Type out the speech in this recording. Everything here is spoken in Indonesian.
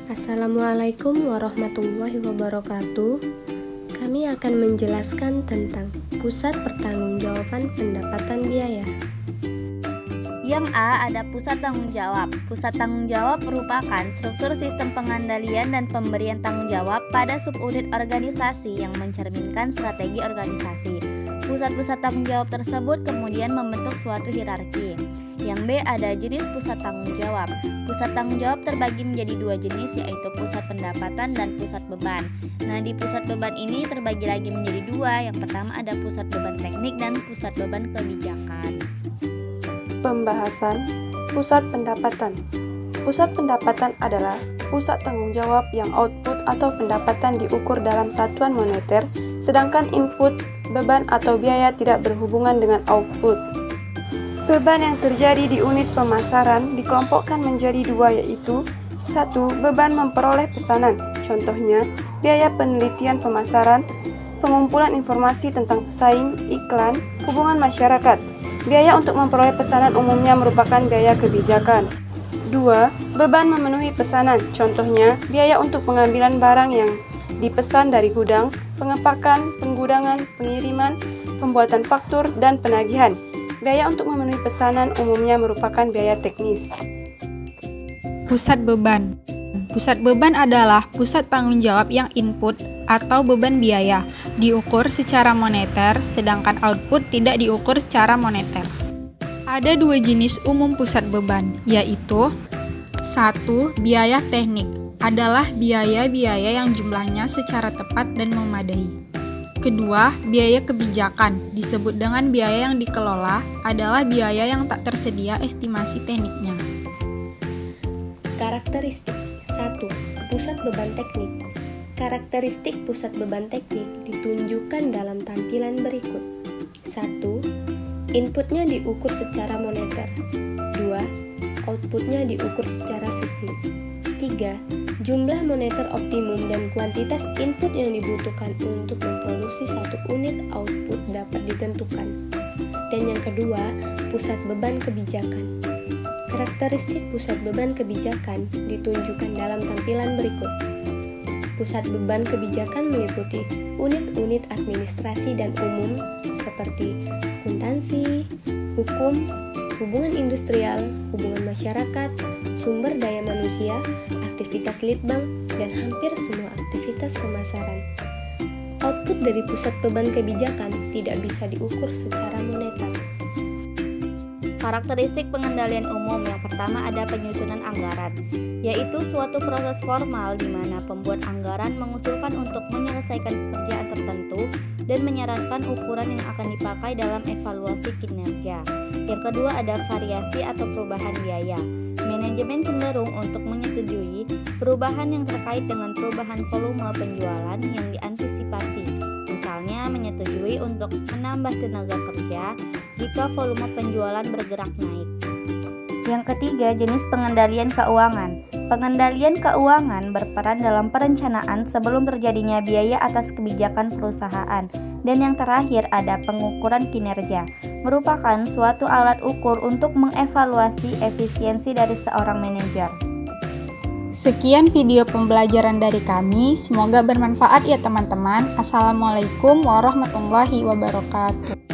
Assalamualaikum warahmatullahi wabarakatuh. Kami akan menjelaskan tentang Pusat Pertanggungjawaban Pendapatan Biaya. Yang A ada pusat tanggung jawab. Pusat tanggung jawab merupakan struktur sistem pengendalian dan pemberian tanggung jawab pada subunit organisasi yang mencerminkan strategi organisasi. Pusat-pusat tanggung jawab tersebut kemudian membentuk suatu hierarki. Yang B ada jenis pusat tanggung jawab. Pusat tanggung jawab terbagi menjadi dua jenis, yaitu pusat pendapatan dan pusat beban. Nah, di pusat beban ini terbagi lagi menjadi dua. Yang pertama ada pusat beban teknik dan pusat beban kebijakan. Pembahasan pusat pendapatan. Pusat pendapatan adalah pusat tanggung jawab yang output atau pendapatan diukur dalam satuan moneter, sedangkan input, beban atau biaya tidak berhubungan dengan output. Beban yang terjadi di unit pemasaran dikelompokkan menjadi dua, yaitu 1. Beban memperoleh pesanan, contohnya biaya penelitian pemasaran, pengumpulan informasi tentang pesaing, iklan, hubungan masyarakat. Biaya untuk memperoleh pesanan umumnya merupakan biaya kebijakan. 2. Beban memenuhi pesanan, contohnya biaya untuk pengambilan barang yang dipesan dari gudang, pengepakan, penggudangan, pengiriman, pembuatan faktur, dan penagihan. Biaya untuk memenuhi pesanan umumnya merupakan biaya teknis. Pusat beban. Pusat beban adalah pusat tanggung jawab yang input atau beban biaya diukur secara moneter, sedangkan output tidak diukur secara moneter. Ada dua jenis umum pusat beban, yaitu 1. Biaya teknik adalah biaya-biaya yang jumlahnya secara tepat dan memadai. Kedua, biaya kebijakan disebut dengan biaya yang dikelola adalah biaya yang tak tersedia estimasi tekniknya. Karakteristik 1. Pusat beban teknik. Karakteristik pusat beban teknik ditunjukkan dalam tampilan berikut. 1. Inputnya diukur secara moneter. 2. Outputnya diukur secara fisik. 3. Jumlah moneter optimum dan kuantitas input yang dibutuhkan untuk memproduksi satu unit output dapat ditentukan. Dan yang kedua, pusat beban kebijakan. Karakteristik pusat beban kebijakan ditunjukkan dalam tampilan berikut. Pusat beban kebijakan meliputi unit-unit administrasi dan umum seperti akuntansi, hukum, hubungan industrial, hubungan masyarakat, sumber daya manusia, aktivitas litbang, dan hampir semua aktivitas pemasaran. Output dari pusat beban kebijakan tidak bisa diukur secara moneter. Karakteristik pengendalian umum yang pertama ada penyusunan anggaran, yaitu suatu proses formal di mana pembuat anggaran mengusulkan untuk menyelesaikan pekerjaan tertentu dan menyarankan ukuran yang akan dipakai dalam evaluasi kinerja. Yang kedua ada variasi atau perubahan biaya. Manajemen cenderung untuk menyetujui perubahan yang terkait dengan perubahan volume penjualan yang diantisipasi. Misalnya menyetujui untuk menambah tenaga kerja jika volume penjualan bergerak naik. Yang ketiga, jenis pengendalian keuangan. Pengendalian keuangan berperan dalam perencanaan sebelum terjadinya biaya atas kebijakan perusahaan. Dan yang terakhir ada pengukuran kinerja, merupakan suatu alat ukur untuk mengevaluasi efisiensi dari seorang manajer. Sekian video pembelajaran dari kami, semoga bermanfaat ya teman-teman. Assalamualaikum warahmatullahi wabarakatuh.